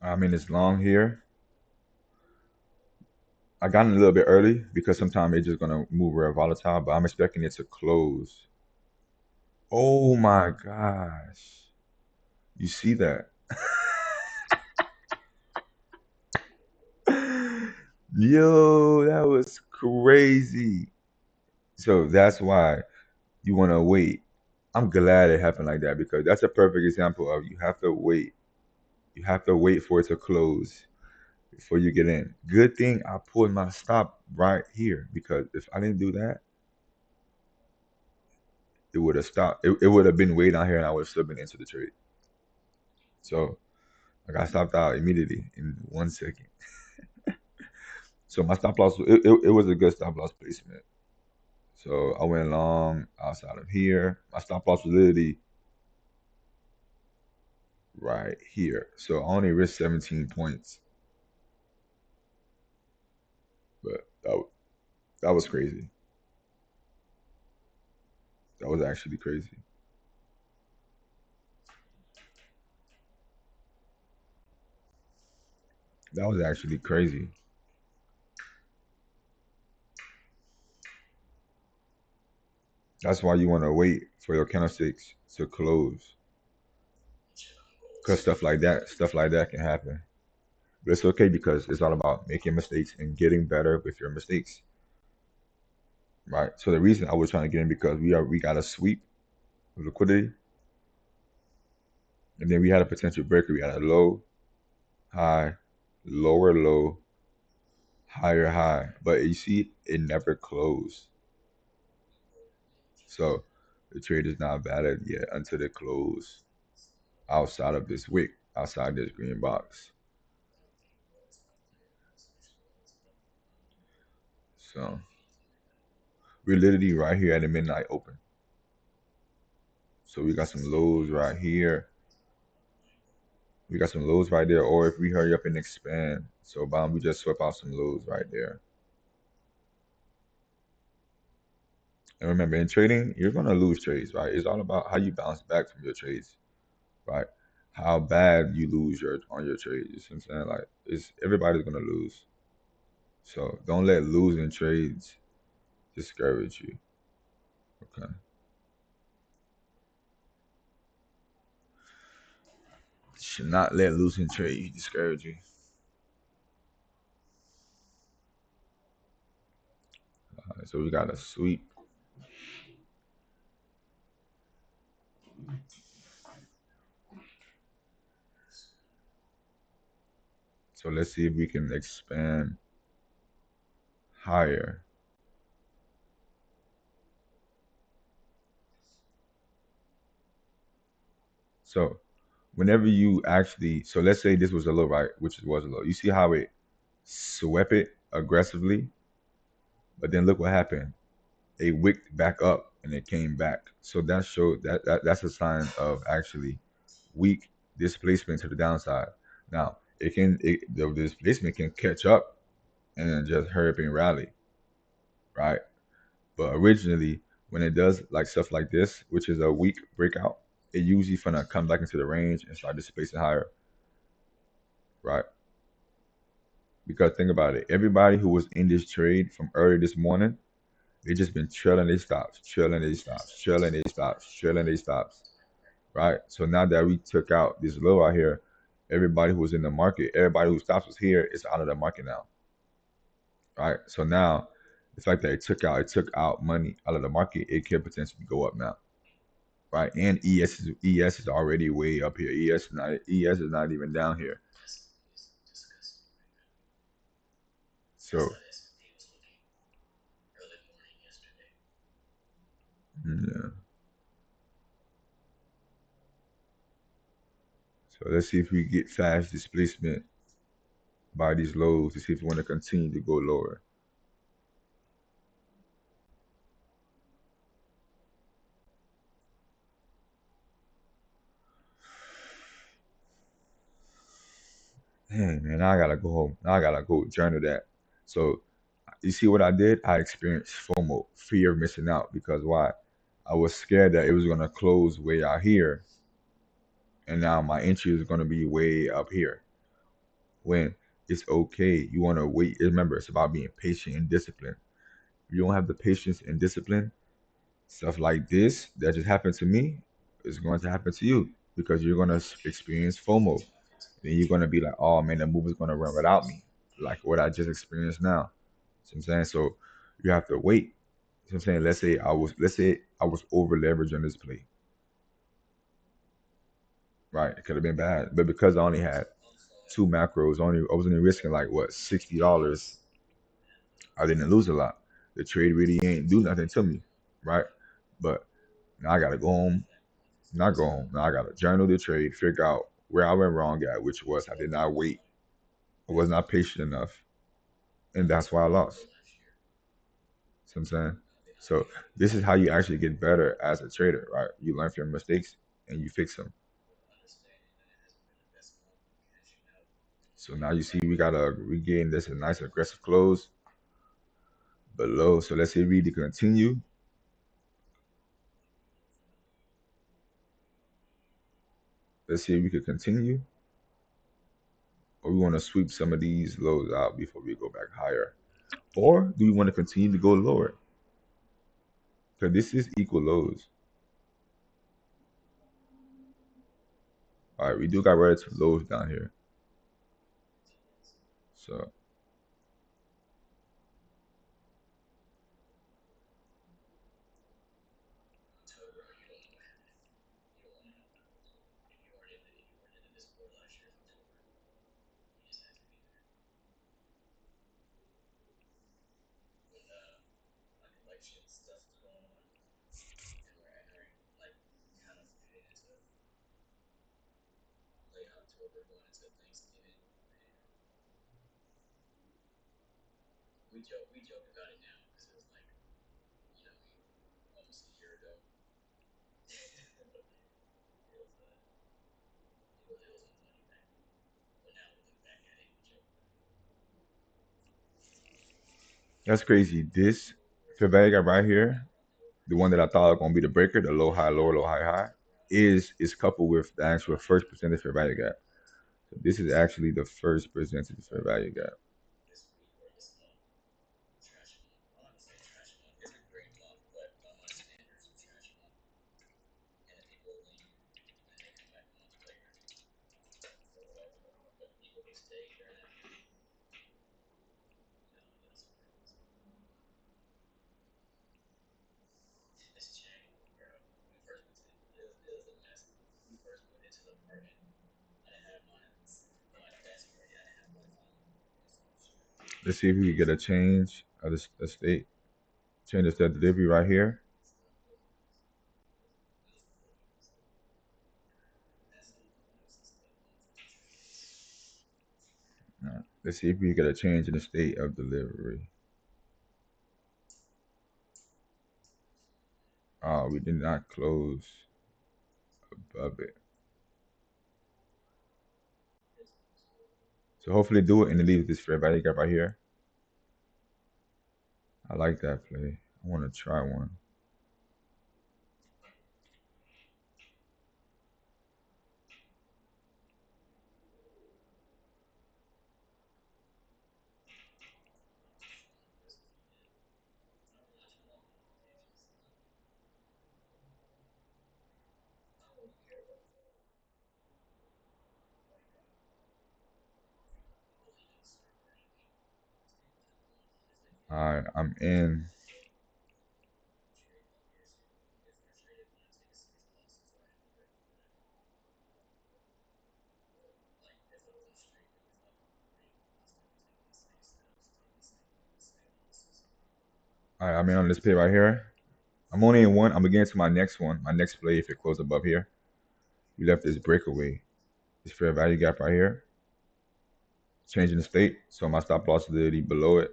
I mean, it's long here. I got in a little bit early because sometimes it's just gonna move real volatile, but I'm expecting it to close. Oh my gosh. You see that? Yo, that was crazy. So that's why you want to wait. I'm glad it happened like that because that's a perfect example of you have to wait. You have to wait for it to close before you get in. Good thing I pulled my stop right here because if I didn't do that, it would have stopped. It would have been way down here and I would have still been into the trade. So I got stopped out immediately in 1 second. So my stop loss, it was a good stop loss placement. So I went long outside of here. My stop loss was literally right here. So I only risked 17 points, but that was crazy. That was actually crazy. That was actually crazy. That's why you want to wait for your candlesticks to close, because stuff like that can happen. But it's okay because it's all about making mistakes and getting better with your mistakes, right? So the reason I was trying to get in because we got a sweep of liquidity, and then we had a potential breaker. We had a low, high, lower low, higher high, but you see, it never closed. So the trade is not valid yet until it close outside of this wick, outside this green box. So we're literally right here at the midnight open. So we got some lows right here. We got some lows right there. Or if we hurry up and expand, so bomb, we just swept out some lows right there. And remember, in trading, you're gonna lose trades, right? It's all about how you bounce back from your trades, right? How bad you lose your on your trades. You see what I'm saying? Like it's everybody's gonna lose. So don't let losing trades discourage you. Okay. Should not let losing trades discourage you. All right, so we got a sweep. So let's see if we can expand higher. So whenever you actually, so let's say this was a low, right? Which was a low. You see how it swept it aggressively, but then look what happened. It wicked back up and it came back. So that showed that's a sign of actually weak displacement to the downside. Now the displacement can catch up and then just hurry up and rally, right? But originally, when it does like stuff like this, which is a weak breakout, it usually finna come back into the range and start displacing higher, right? Because think about it, everybody who was in this trade from early this morning, they just been trailing their stops, trailing their stops, trailing their stops, trailing their stops, right? So now that we took out this low out here, everybody who was in the market, everybody who stops was here is out of the market now, right? So now the fact that it took out money out of the market, it could potentially go up now, right? And ES is already way up here. ES is not even down here. So yeah. So let's see if we get fast displacement by these lows to see if we want to continue to go lower. Dang man, now I gotta go home. Now I gotta go journal that. So you see what I did? I experienced FOMO, fear of missing out, because why? I was scared that it was gonna close way out here, and now my entry is gonna be way up here. when it's okay. You want to wait. Remember, it's about being patient and disciplined. If you don't have the patience and discipline, stuff like this that just happened to me is going to happen to you because you're going to experience FOMO. Then you're going to be like, oh man, the movie's going to run without me, like what I just experienced now. See what I'm saying? So you have to wait. See what I'm saying? Let's say I was over leveraged on this play. Right. It could have been bad. But because I only had two macros, I was only risking like what, $60. I didn't lose a lot. The trade really ain't do nothing to me. Right. But now I gotta go home. Not go home. Now I gotta journal the trade, figure out where I went wrong at, which was I did not wait. I was not patient enough. And that's why I lost. See what I'm saying? So this is how you actually get better as a trader, right? You learn from your mistakes and you fix them. So now you see we gotta regain this a nice aggressive close below. So let's say we to continue. Let's see if we could continue, or we want to sweep some of these lows out before we go back higher, or do we want to continue to go lower? Because this is equal lows. All right, we do got relative lows down here. So that's crazy. This fair value gap right here, the one that I thought was gonna be the breaker, the low high lower, low high high, is coupled with the actual first percentage fair value gap. So this is actually the first percentage fair value gap. Let's see if we can get a change of the state. Change the state delivery right here. Let's see if we get a change in the state of delivery. We did not close above it. So hopefully do it and it leaves this fair value gap right here. I like that play. I want to try one. All right, I'm in. All right, I'm in on this play right here. I'm only in one. I'm beginning to my next one. My next play, if it closed above here, we left this breakaway, this fair value gap right here, changing the state. So my stop loss is literally below it.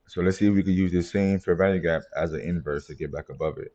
So let's see if we could use this same fair value gap as an inverse to get back above it.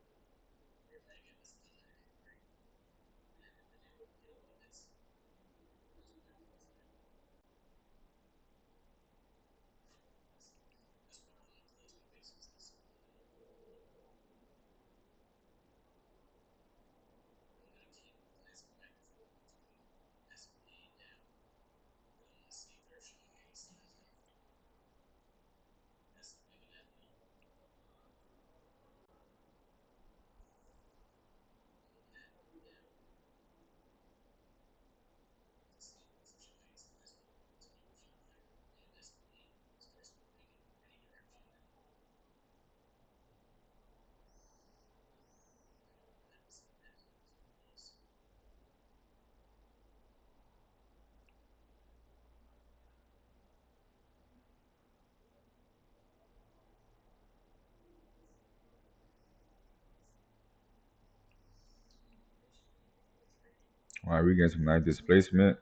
All right, we getting some nice displacement,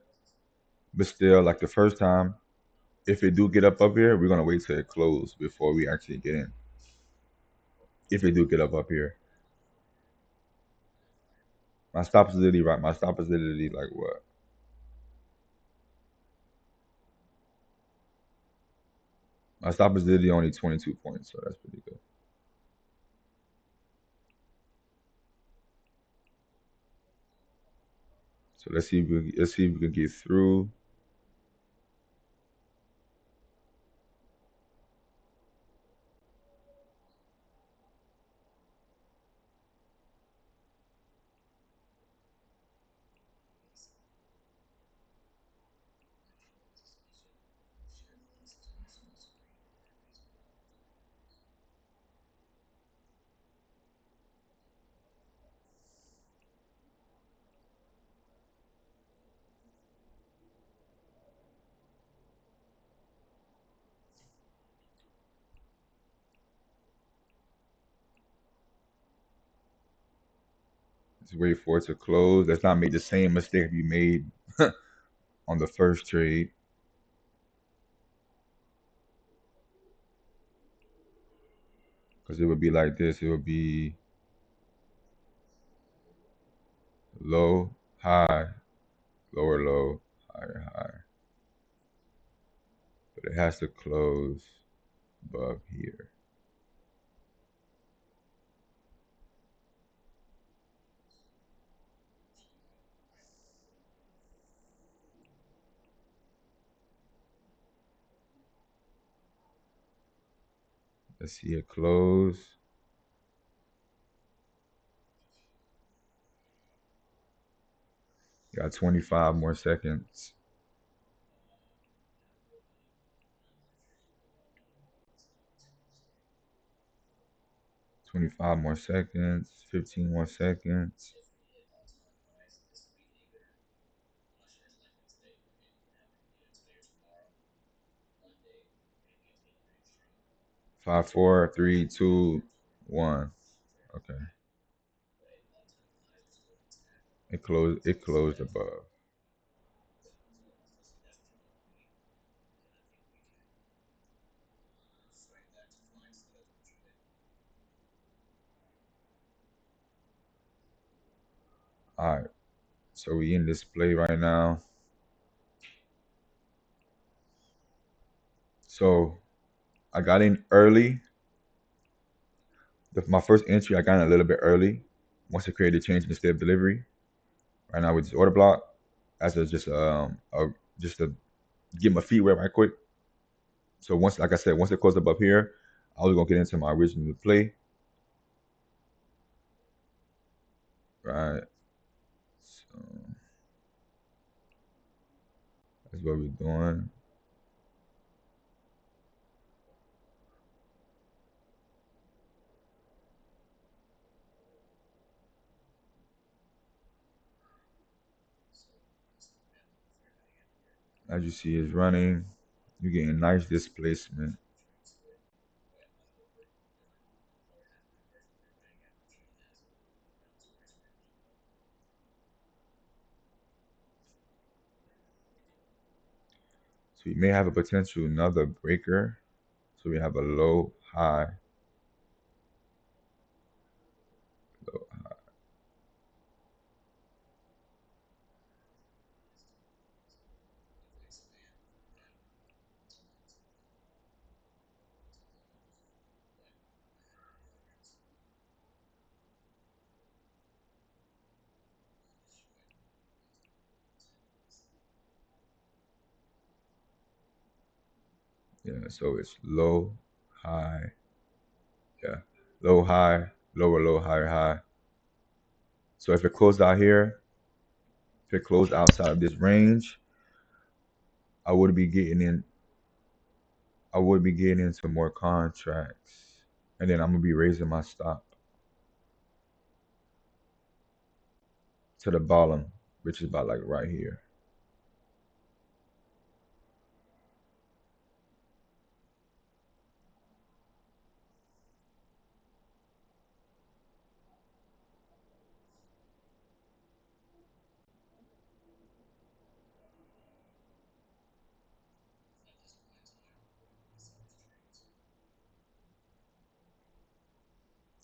but still, like the first time, if it do get up here, we're gonna wait till it close before we actually get in. If it do get up here, my stop is literally right. My stop is literally like what? My stop is literally only 22 points, so that's pretty good. So let's see if we can get through. Let's wait for it to close. Let's not make the same mistake we made on the first trade. Because it would be like this. It would be low, high, lower, low, higher, higher. But it has to close above here. Let's see it close. Got 25 more seconds. 25 more seconds. 15 more seconds. 5, 4, 3, 2, 1. Okay. It closed. It closed above. All right. So we in this play right now. So I got in early. My first entry, I got in a little bit early. Once it created change in the state of delivery. Right now with this order block, as just to get my feet wet right quick. So once, like I said, once it closed up here, I was gonna get into my original play. Right. So that's what we're doing. As you see, it's running. You're getting nice displacement. So we may have a potential another breaker. So we have a low, high, low, high. Yeah, so it's low, high, yeah, low, high, lower, low, higher, high. So if it closed out here, if it closed outside of this range, I would be getting in. I would be getting into more contracts, and then I'm gonna be raising my stop to the bottom, which is about like right here.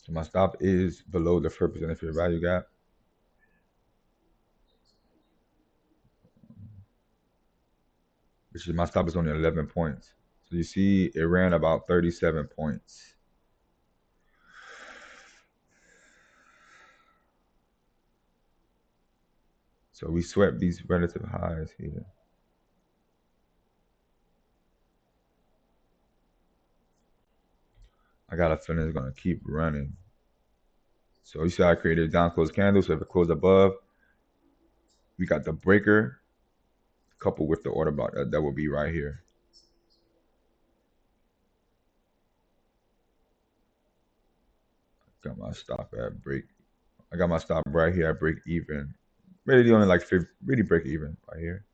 So my stop is below the 4% of fair value gap, which is my stop is only 11 points. So you see, it ran about 37 points. So we swept these relative highs here. I got a feeling it's gonna keep running. So you see, I created a down close candle. So if it closed above, we got the breaker coupled with the order block. That will be right here. Got my stop at break. I got my stop right here at break even. Really only like 50, really break even right here.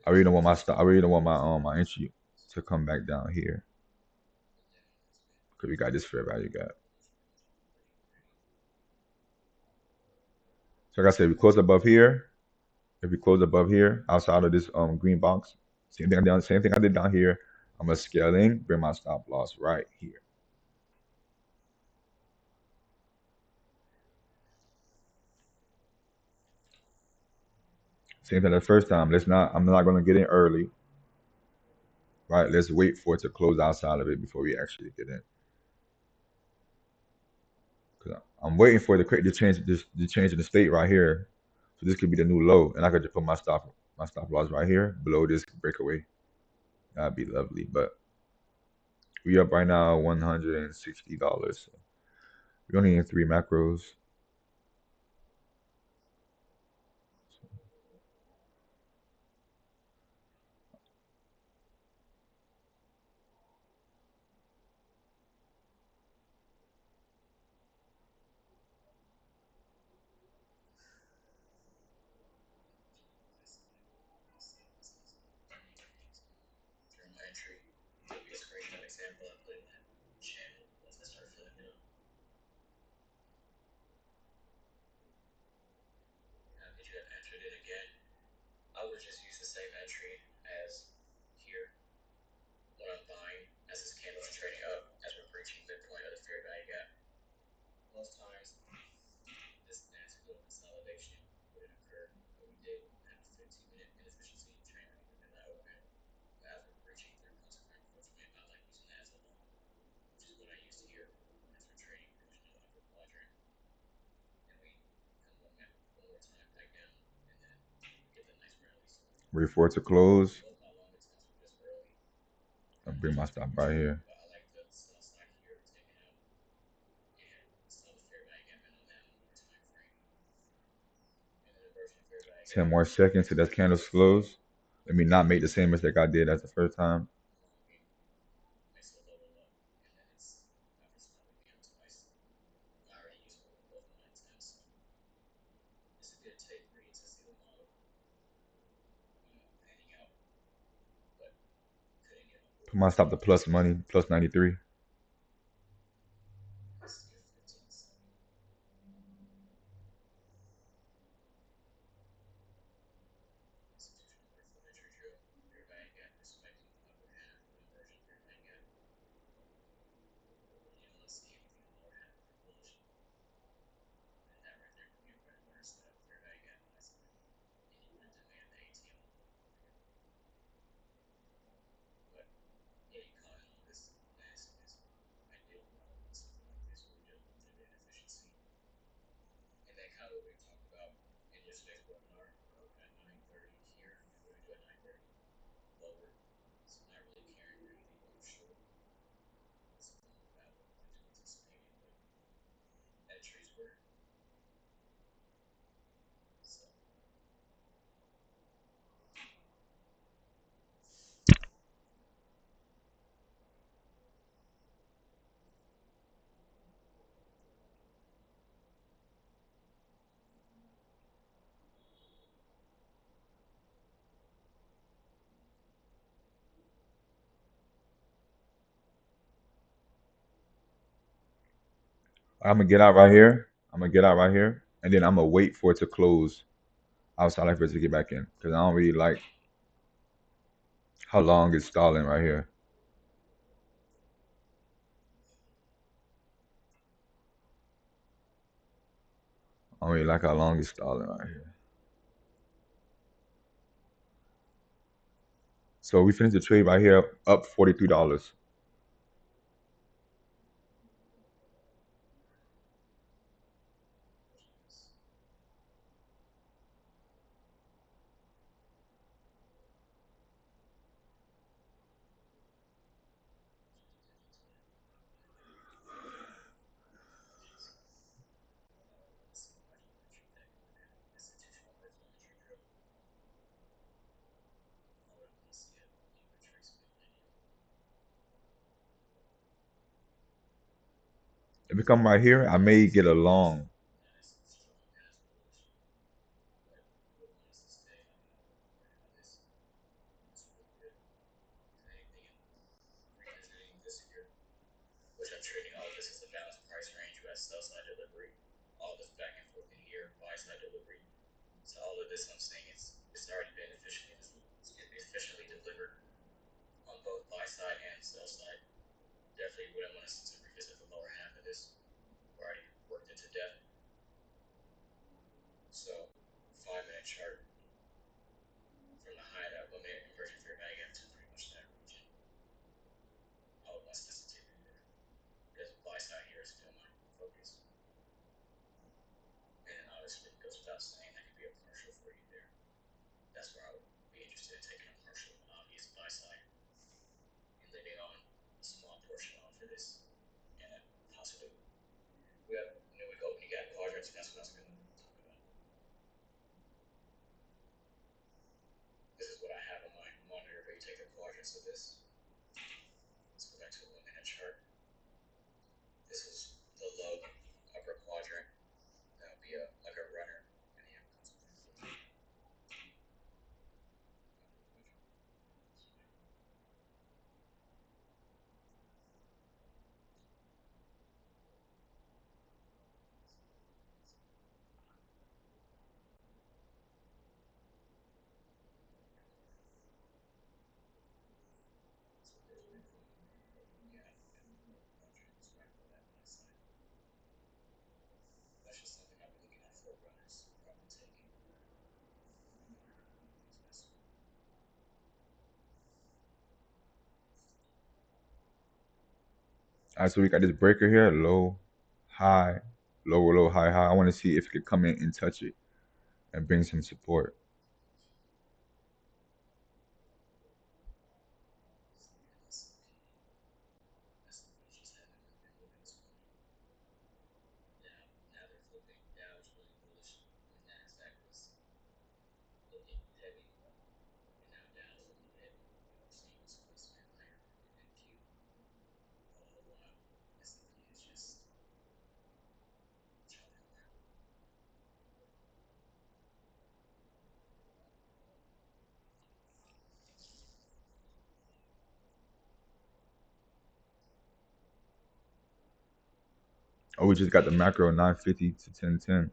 I really don't want my stop. I really don't want my entry to come back down here because we got this fair value gap. So like I said, we close above here. If we close above here, outside of this green box, same thing I did down here. I'm gonna scale in, bring my stop loss right here. Same thing the first time. I'm not gonna get in early. Right, let's wait for it to close outside of it before we actually get in. Cause I'm waiting for the change the change in the state right here. So this could be the new low, and I could just put my stop loss right here below this breakaway. That'd be lovely. But we up right now $160. So we only need 3 macros. Wait for it to close. I'll bring my stop right here. 10 more seconds till that candle's close. Let me not make the same mistake I did as the first time. Put my stop to plus money, plus 93. I'm gonna get out right here. I'm gonna get out right here, and then I'm gonna wait for it to close outside of it to get back in because I don't really like how long it's stalling right here. I don't really like how long it's stalling right here. So we finished the trade right here, up $43. If it come right here, I may get a long. All right, so we got this breaker here, low, high, lower, low, high, high. I want to see if it could come in and touch it and bring some support. Oh, we just got the macro 950 to 1010.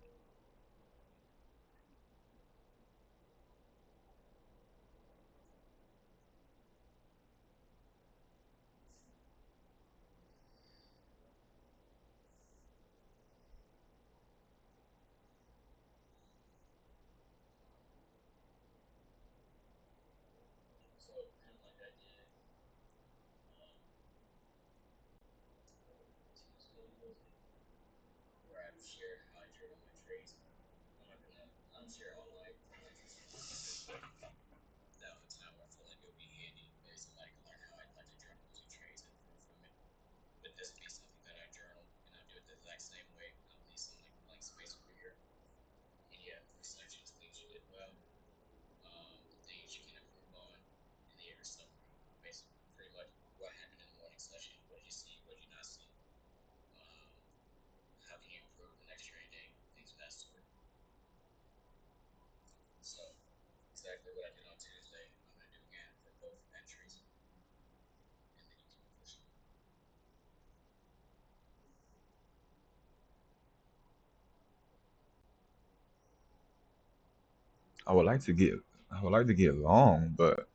I would like to get, I would like to get long, but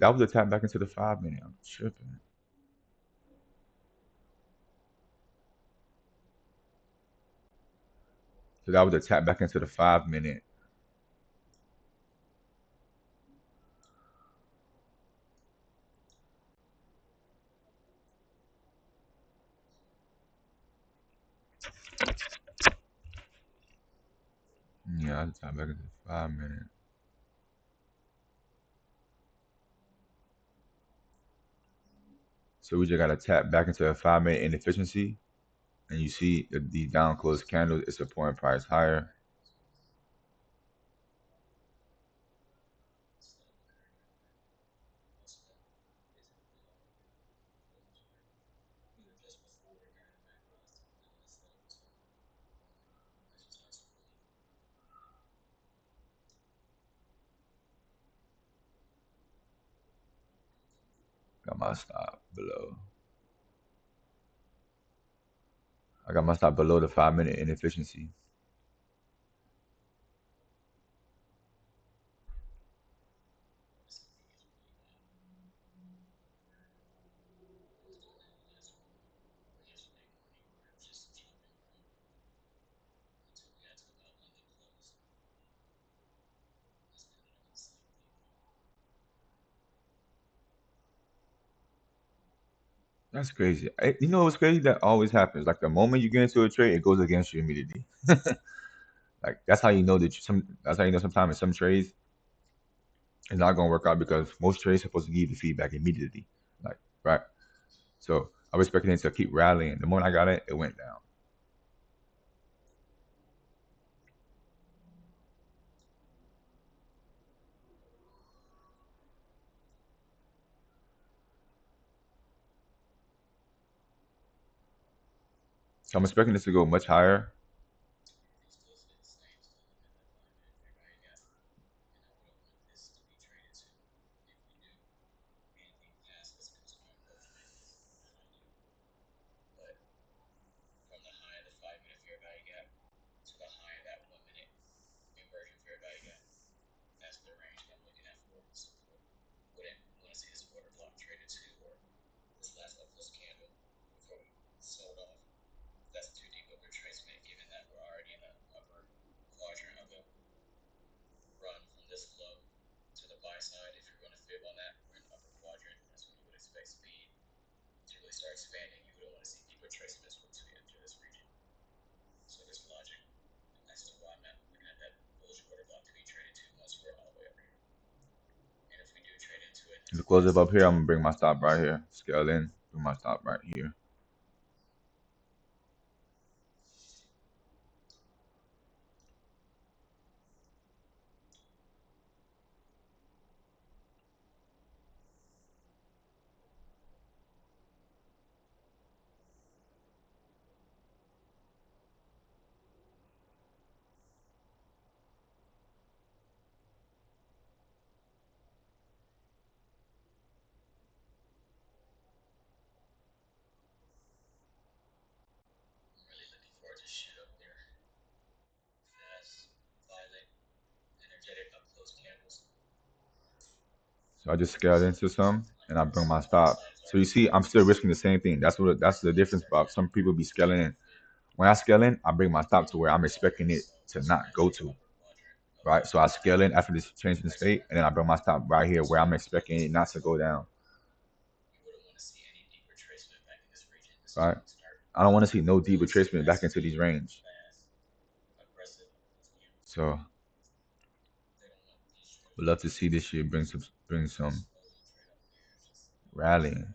That was a tap back into the 5 minute. I'm tripping. So that was a tap back into the 5 minute. Yeah, that's a tap back into the 5 minute. So we just got to tap back into a 5 minute inefficiency, and you see the down close candles is supporting price higher. Got my stop below. I got my stop below the 5 minute inefficiency. That's crazy. You know what's crazy? That always happens. Like the moment you get into a trade, it goes against you immediately. Like that's how you know that some. That's how you know sometimes in some trades it's not gonna work out because most trades supposed to give you the feedback immediately. Like right. So I was expecting it to keep rallying. The moment I got it, it went down. So I'm expecting this to go much higher. To close it up here, I'm gonna bring my stop right here. Scale in, bring my stop right here. So I just scaled into some and I bring my stop. So you see, I'm still risking the same thing. That's the difference. About some people be scaling in. When I scale in, I bring my stop to where I'm expecting it to not go to. Right. So I scale in after this change in state, and then I bring my stop right here where I'm expecting it not to go down. Right. I don't want to see no deep retracement back into these range. So would love to see this year bring some rallying.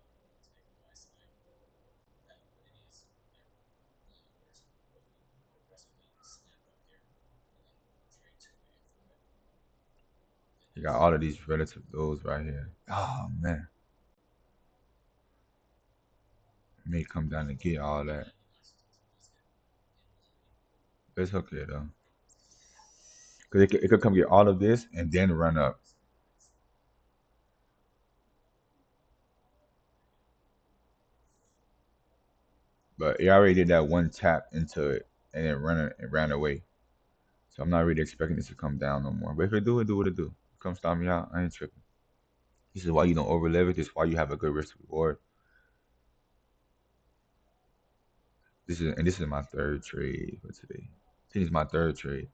You got all of these relative lows right here. Oh man, it may come down to get all that. But it's okay though, because it could come get all of this and then run up. But it already did that one tap into it and then ran away. So I'm not really expecting this to come down no more. But if it do, it do what it do. Come stop me out. I ain't tripping. This is why you don't over leverage. This is why you have a good risk reward. This is my third trade for today. I think it's my third trade.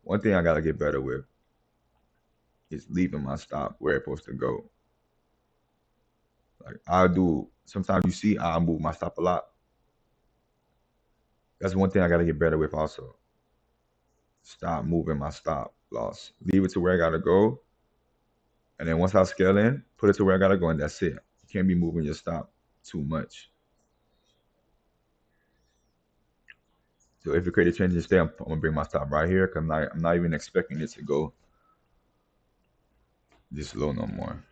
One thing I gotta get better with is leaving my stop where it's supposed to go. Like I'll do. Sometimes you see I'll move my stop a lot. That's one thing I gotta get better with also. Stop moving my stop loss. Leave it to where I gotta go. And then once I scale in, put it to where I gotta go, and that's it. You can't be moving your stop too much. So if you create a change in state, I'm gonna bring my stop right here because I'm not even expecting it to go this low no more.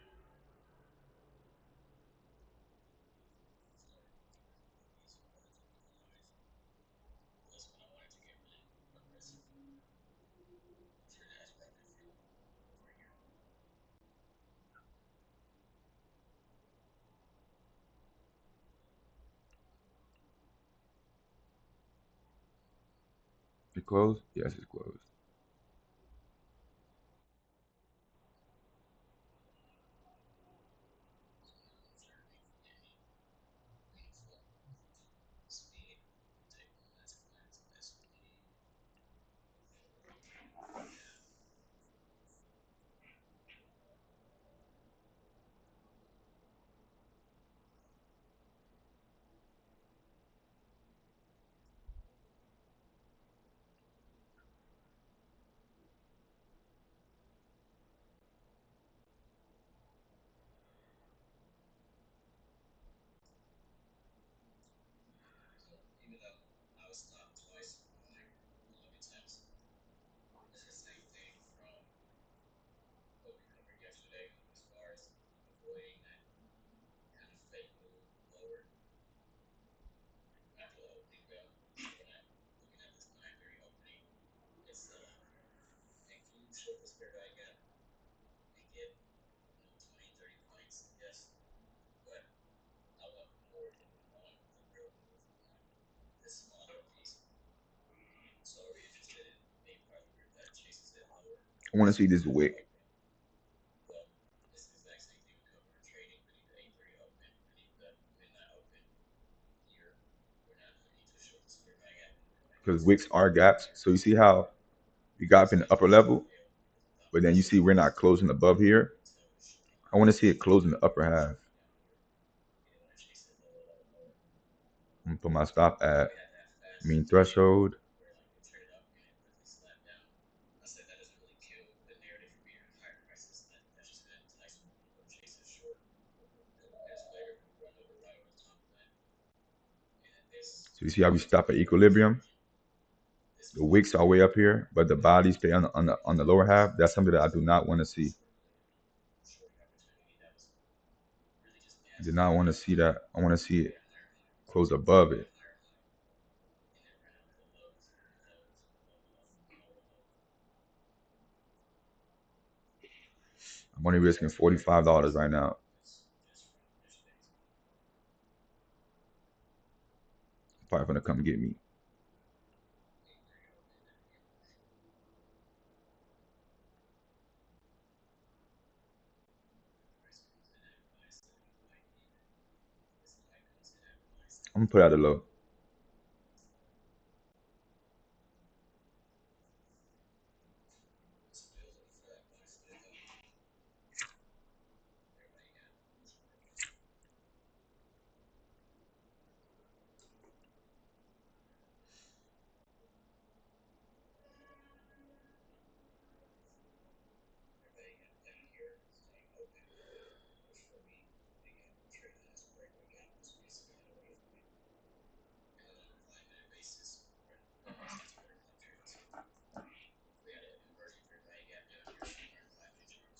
It closed? Yes, it's closed. I want to see this wick. because wicks are gaps. So you see how we got up in the upper level, but then you see we're not closing above here. I want to see it closing the upper half. I'm gonna put my stop at mean threshold. So you see how we stop at equilibrium? The wicks are way up here, but the bodies stay on the lower half. That's something that I do not want to see. I do not want to see that. I want to see it close above it. I'm only risking $45 right now. Probably gonna come get me. I'm gonna put out a low.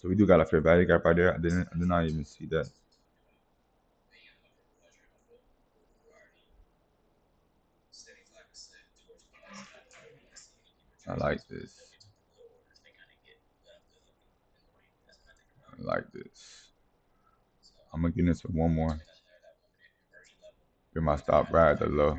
So we do got a fair value gap right there. I did not even see that. I like this. I like this. I'm gonna get into one more. Get my stop right at the low.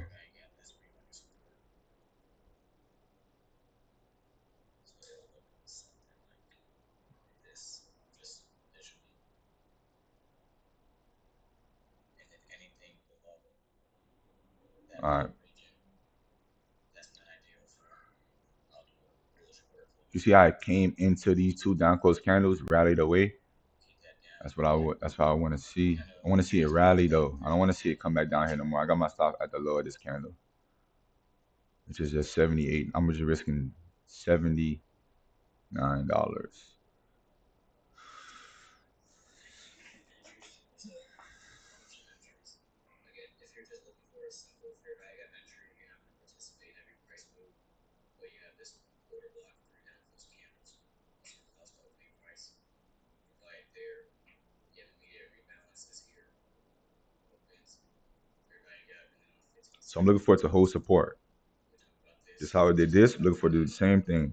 All right. You see how I came into these two down close candles, rallied away. That's what I would. That's what I want to see. I want to see it rally though. I don't want to see it come back down here no more. I got my stop at the low of this candle, which is just 78. I'm just risking $79. So I'm looking for it to hold support. Just how it did this. Looking for the same thing.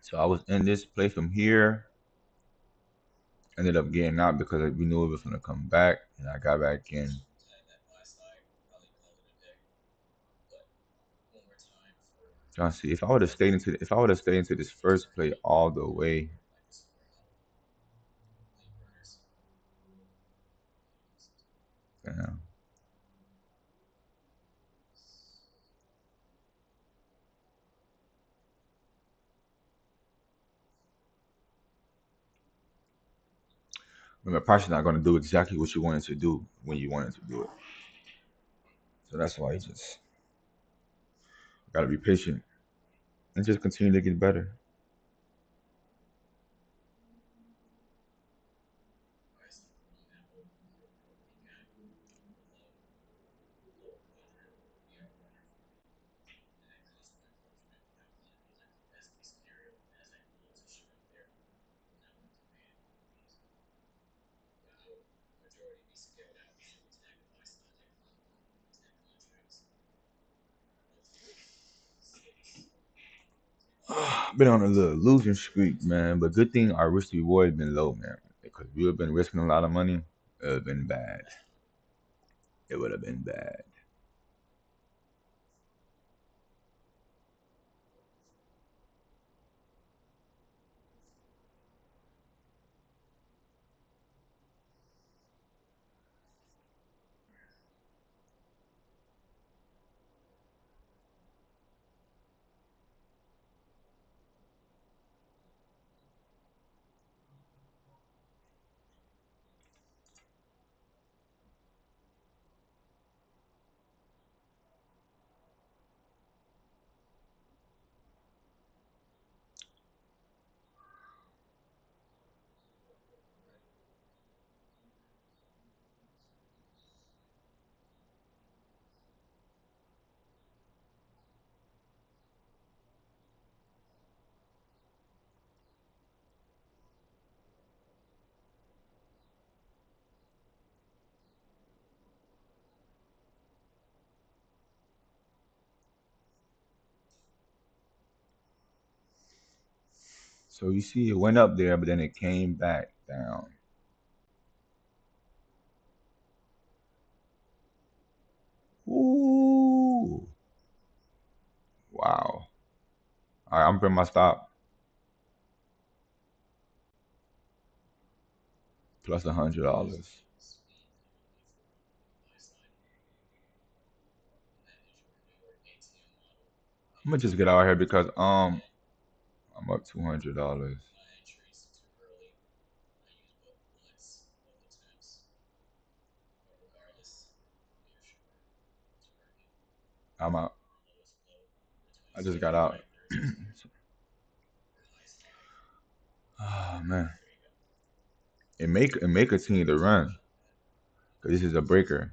So I was in this play from here. Ended up getting out because we knew it was gonna come back, and I got back in. Trying to see if I would have stayed into this first play all the way. Damn. Remember, Price not gonna do exactly what you wanted to do when you wanted to do it. So that's why you just gotta be patient and just continue to get better. Been on a little losing streak, man. But good thing our risk reward been low, man. Because we would have been risking a lot of money. It would have been bad. It would have been bad. So you see, it went up there, but then it came back down. Ooh, wow. All right, I'm bringing my stop plus $100. I'm gonna just get out of here because I'm up $200. I'm out. I just got out. Oh man, it may continue to run because this is a breaker.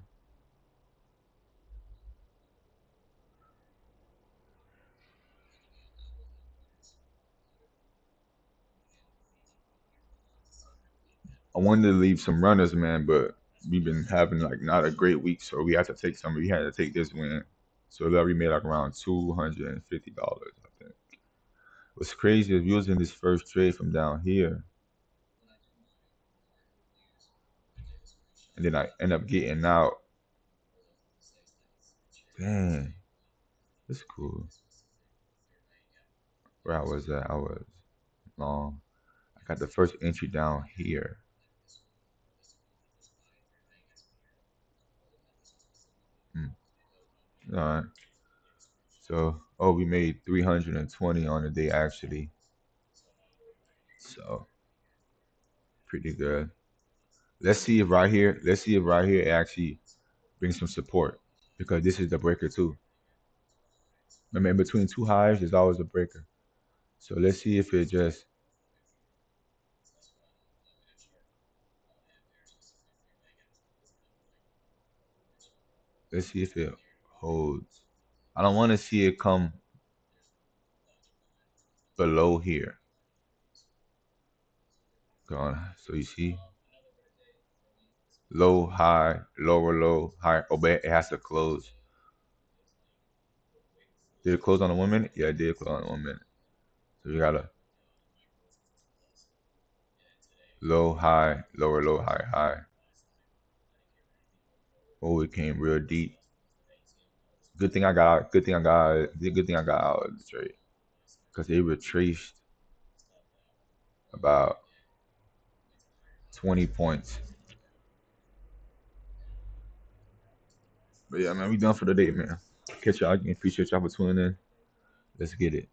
I wanted to leave some runners, man, but we've been having like not a great week, so we had to take some. We had to take this win, so that we made like around $250, I think. What's crazy is using this first trade from down here, and then I end up getting out. Dang, that's cool. Where I was at, I was long. I got the first entry down here. Mm. All right. So, oh, we made 320 on the day actually. So, pretty good. Let's see if right here, let's see if right here it actually brings some support because this is the breaker too. Remember, in between two highs, there's always a breaker. So let's see if it just, let's see if it holds. I don't want to see it come below here. Go on. So you see, low, high, lower, low, high. Oh, but it has to close. Did it close on the 1 minute? Yeah, it did close on the 1 minute. So you gotta low, high, lower, low, high, high. Oh, it came real deep. Good thing I got. Good thing I got. Good thing I got out of the trade because they retraced about 20 points. But yeah, man, we done for the day, man. Catch y'all again. Appreciate y'all for tuning in. Let's get it.